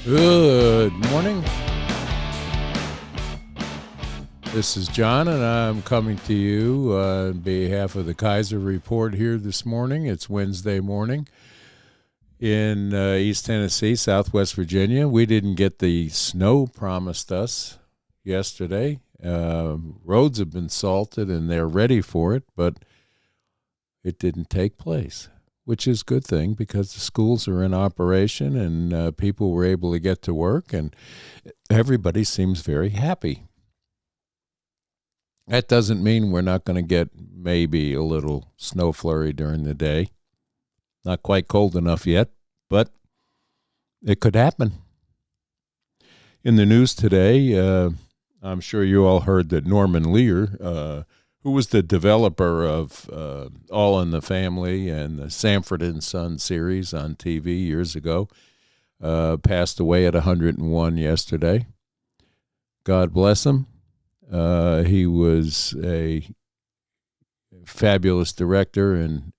Good morning. This is John, and I'm coming to you on behalf of the Kaiser Report here this morning. It's Wednesday morning in East Tennessee, Southwest Virginia. We didn't get the snow promised us yesterday. Roads have been salted, and they're ready for it, but it didn't take place, which is a good thing because the schools are in operation and people were able to get to work, and everybody seems very happy. That doesn't mean we're not going to get maybe a little snow flurry during the day. Not quite cold enough yet, but it could happen. In the news today, I'm sure you all heard that Norman Lear, who was the developer of All in the Family and the Sanford and Son series on TV years ago, passed away at 101 yesterday. God bless him. He was a fabulous director and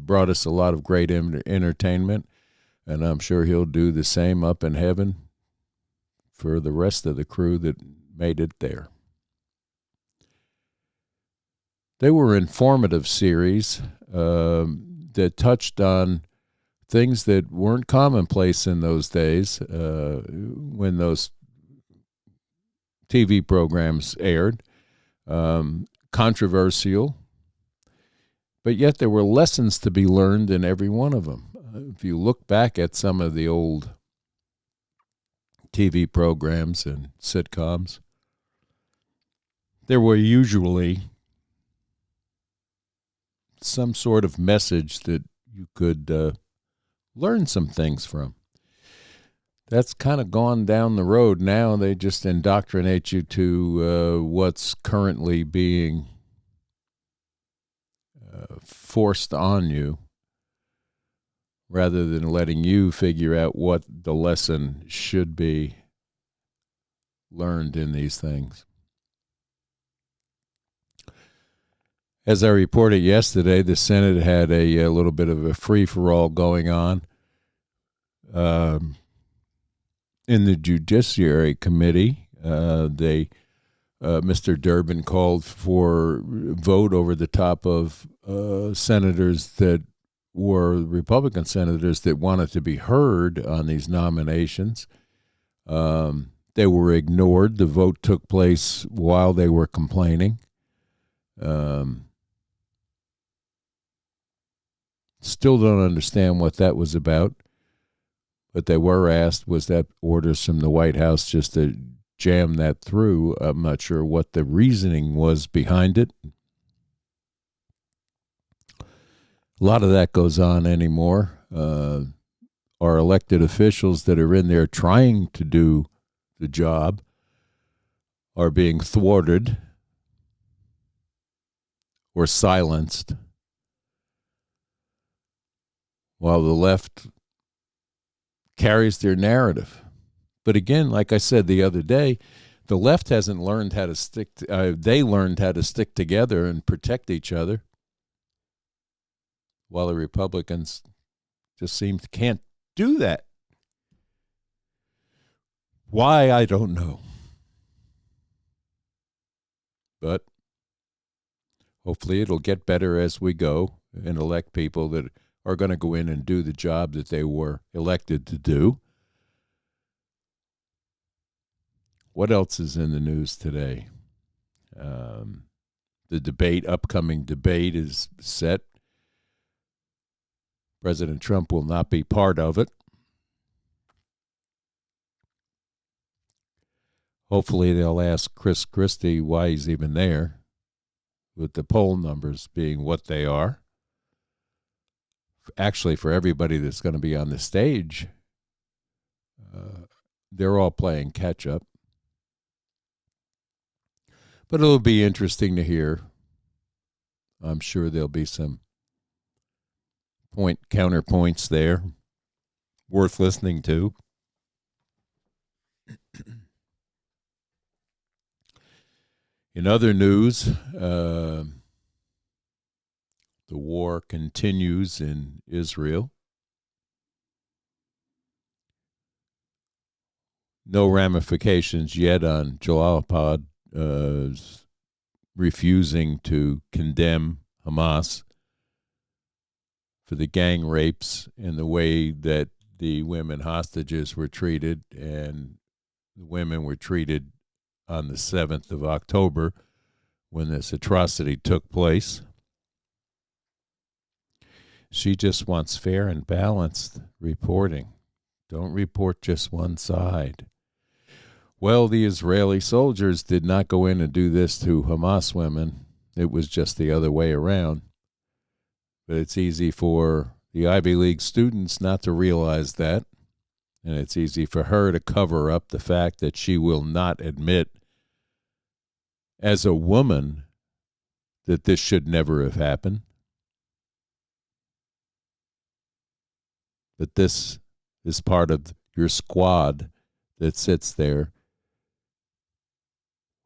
brought us a lot of great entertainment, and I'm sure he'll do the same up in heaven for the rest of the crew that made it there. They were informative series that touched on things that weren't commonplace in those days when those TV programs aired, controversial, but yet there were lessons to be learned in every one of them. If you look back at some of the old TV programs and sitcoms, there were usually some sort of message that you could learn some things from. That's kind of gone down the road now. They just indoctrinate you to what's currently being forced on you rather than letting you figure out what the lesson should be learned in these things. As I reported yesterday, the Senate had a little bit of a free-for-all going on. In the Judiciary Committee, Mr. Durbin called for vote over the top of senators that were Republican senators that wanted to be heard on these nominations. They were ignored. The vote took place while they were complaining. Still don't understand what that was about. But they were asked, was that orders from the White House just to jam that through? I'm not sure what the reasoning was behind it. A lot of that goes on anymore. Our elected officials that are in there trying to do the job are being thwarted or silenced, while the left carries their narrative. But again, like I said the other day, the left hasn't learned how to they learned how to stick together and protect each other, while the Republicans just can't do that. Why, I don't know. But hopefully it'll get better as we go and elect people that are going to go in and do the job that they were elected to do. What else is in the news today? The upcoming debate is set. President Trump will not be part of it. Hopefully they'll ask Chris Christie why he's even there, with the poll numbers being what they are. Actually, for everybody that's going to be on the stage, they're all playing catch up. But it'll be interesting to hear. I'm sure there'll be some counterpoints there worth listening to. In other news, the war continues in Israel. no ramifications yet on Jalal refusing to condemn Hamas for the gang rapes and the way that the women hostages were treated, and the women were treated on the 7th of October when this atrocity took place. She just wants fair and balanced reporting. Don't report just one side. Well, the Israeli soldiers did not go in and do this to Hamas women. It was just the other way around. But it's easy for the Ivy League students not to realize that. And it's easy for her to cover up the fact that she will not admit, as a woman, that this should never have happened. That this is part of your squad that sits there,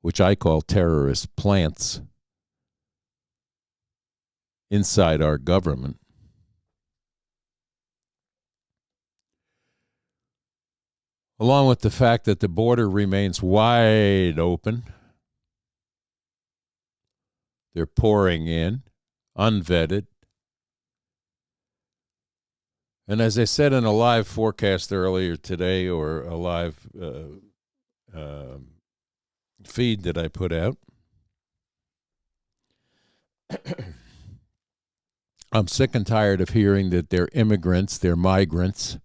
which I call terrorist plants, inside our government. Along with the fact that the border remains wide open. They're pouring in, unvetted. And as I said in a live forecast earlier today, or a live feed that I put out, I'm sick and tired of hearing that they're immigrants, they're migrants,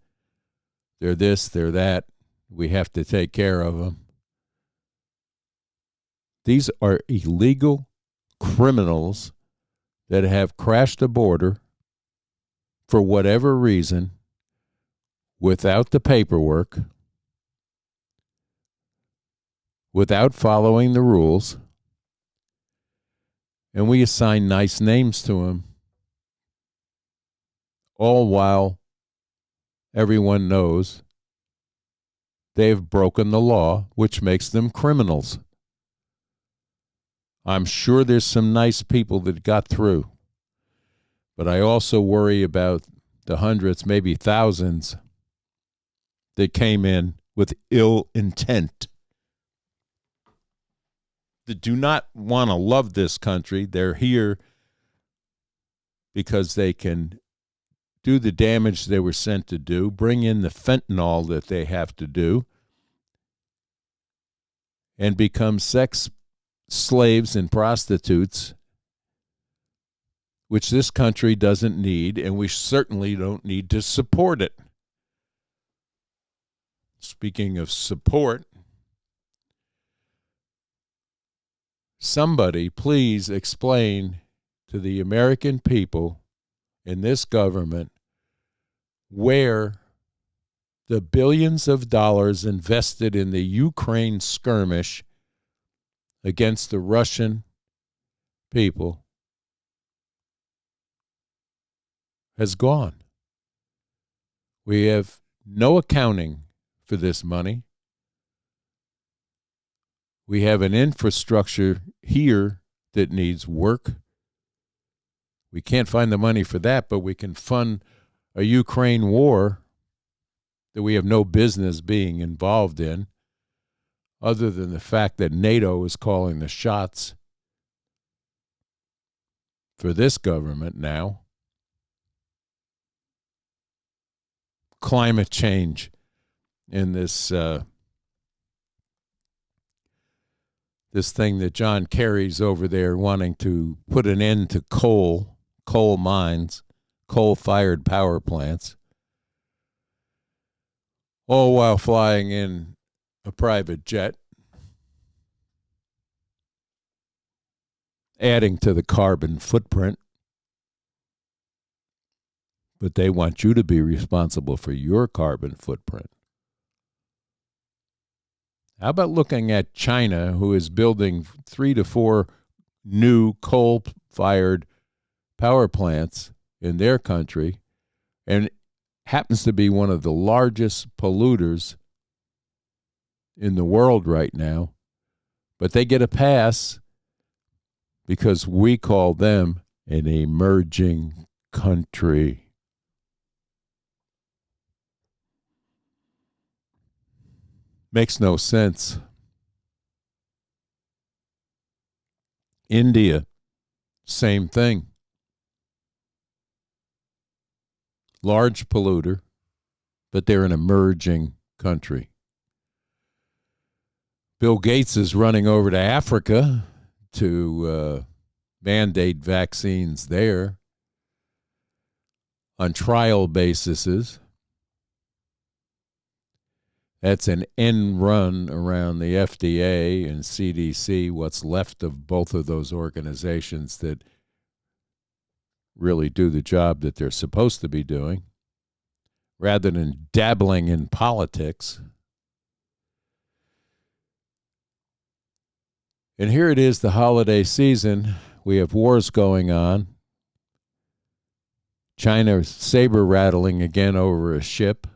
they're this, they're that. We have to take care of them. These are illegal criminals that have crashed the border for whatever reason without the paperwork, without following the rules, and we assign nice names to them, all while everyone knows they've broken the law, which makes them criminals. I'm sure there's some nice people that got through, but I also worry about the hundreds, maybe thousands, that came in with ill intent, that do not want to love this country. They're here because they can do the damage they were sent to do, bring in the fentanyl that they have to do, and become sex slaves and prostitutes, which this country doesn't need, and we certainly don't need to support it. Speaking of support, somebody please explain to the American people in this government where the billions of dollars invested in the Ukraine skirmish against the Russian people has gone. We have no accounting for this money. We have an infrastructure here that needs work. We can't find the money for that, but we can fund a Ukraine war that we have no business being involved in, other than the fact that NATO is calling the shots for this government now. Climate change in this this thing that John Kerry's over there wanting to put an end to coal mines, coal-fired power plants, all while flying in a private jet, adding to the carbon footprint. But they want you to be responsible for your carbon footprint. How about looking at China, who is building 3 to 4 new coal-fired power plants in their country, and happens to be one of the largest polluters in the world right now, but they get a pass because we call them an emerging country. Makes no sense. India, same thing. Large polluter, but they're an emerging country. Bill Gates is running over to Africa to mandate vaccines there on trial bases. That's an end run around the FDA and CDC, what's left of both of those organizations that really do the job that they're supposed to be doing, rather than dabbling in politics. And here it is, the holiday season. We have wars going on. China saber rattling again over a ship.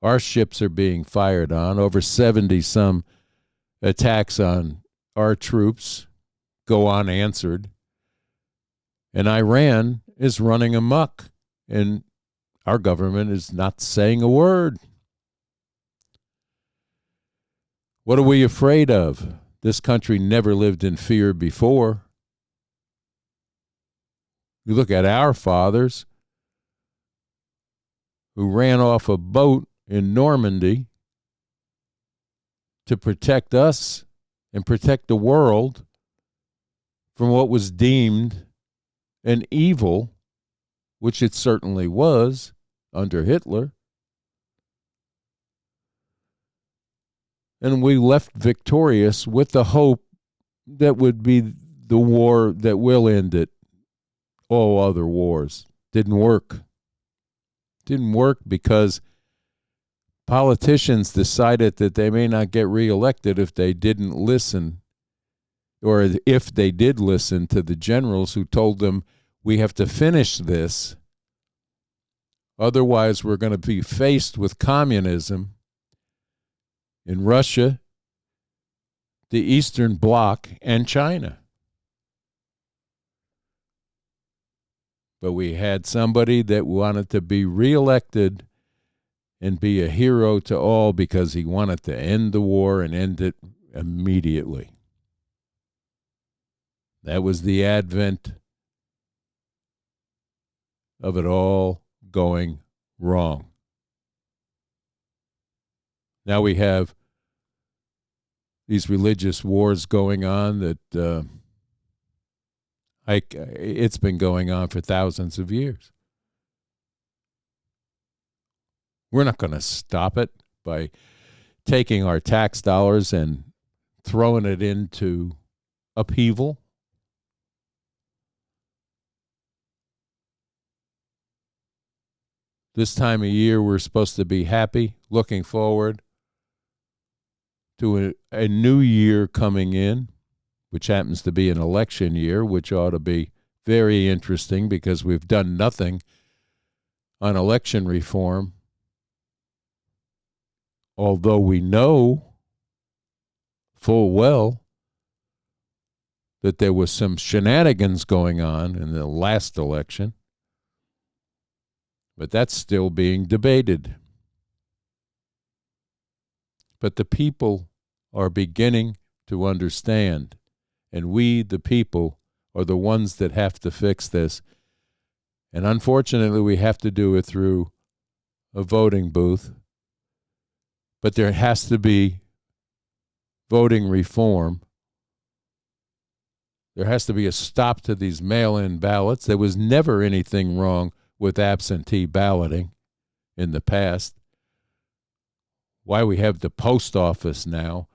Our ships are being fired on. Over 70 some attacks on our troops go unanswered. And Iran is running amok. And our government is not saying a word. What are we afraid of? This country never lived in fear before. You look at our fathers who ran off a boat in Normandy to protect us and protect the world from what was deemed an evil, which it certainly was under Hitler. And we left victorious with the hope that would be the war that will end it. All other wars didn't work. Didn't work because politicians decided that they may not get reelected if they didn't listen, or if they did listen to the generals who told them, we have to finish this. Otherwise, we're going to be faced with communism in Russia, the Eastern Bloc, and China. But we had somebody that wanted to be reelected and be a hero to all because he wanted to end the war and end it immediately. That was the advent of it all going wrong. Now we have these religious wars going on that it's been going on for thousands of years. We're not going to stop it by taking our tax dollars and throwing it into upheaval. This time of year, we're supposed to be happy, looking forward to a new year coming in, which happens to be an election year, which ought to be very interesting because we've done nothing on election reform. Although we know full well that there was some shenanigans going on in the last election, but that's still being debated. But the people are beginning to understand, and we, the people, are the ones that have to fix this. And unfortunately, we have to do it through a voting booth. But there has to be voting reform. There has to be a stop to these mail-in ballots. There was never anything wrong with absentee balloting in the past. Why we have the post office now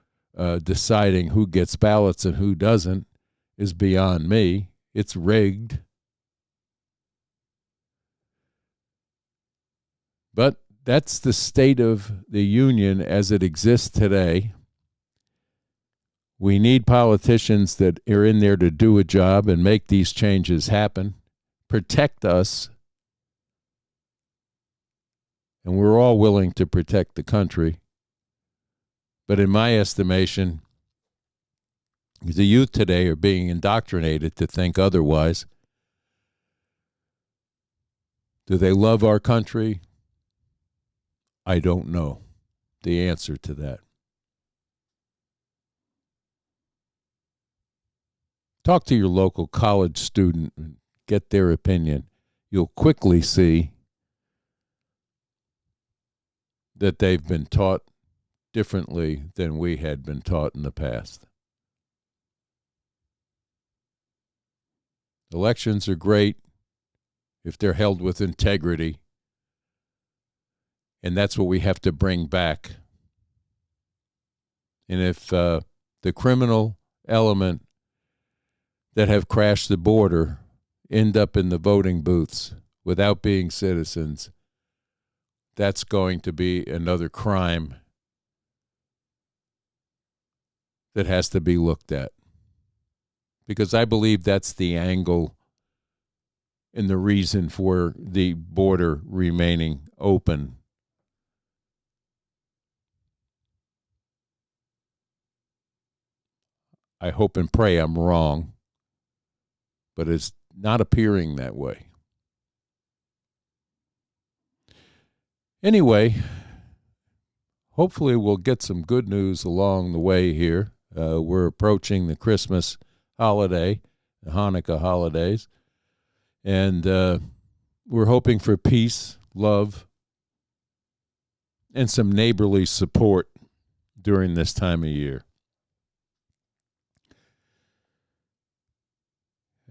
deciding who gets ballots and who doesn't is beyond me. It's rigged. But that's the state of the union as it exists today. We need politicians that are in there to do a job and make these changes happen, protect us, and we're all willing to protect the country. But in my estimation, the youth today are being indoctrinated to think otherwise. Do they love our country? I don't know. the answer to that. Talk to your local college student and get their opinion. You'll quickly see that they've been taught differently than we had been taught in the past. Elections are great if they're held with integrity, and that's what we have to bring back. And if the criminal element that have crashed the border end up in the voting booths without being citizens, that's going to be another crime that has to be looked at. Because I believe that's the angle and the reason for the border remaining open. I hope and pray I'm wrong, but it's not appearing that way. Anyway, hopefully we'll get some good news along the way here. We're approaching the Christmas holiday, the Hanukkah holidays, and we're hoping for peace, love, and some neighborly support during this time of year.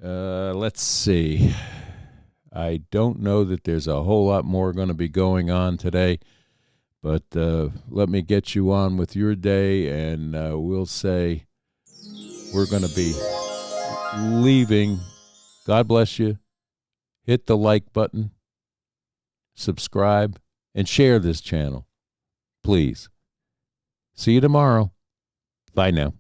Let's see. I don't know that there's a whole lot more going to be going on today, but let me get you on with your day, and we'll say we're going to be leaving. God bless you. Hit the like button, subscribe, and share this channel, please. See you tomorrow. Bye now.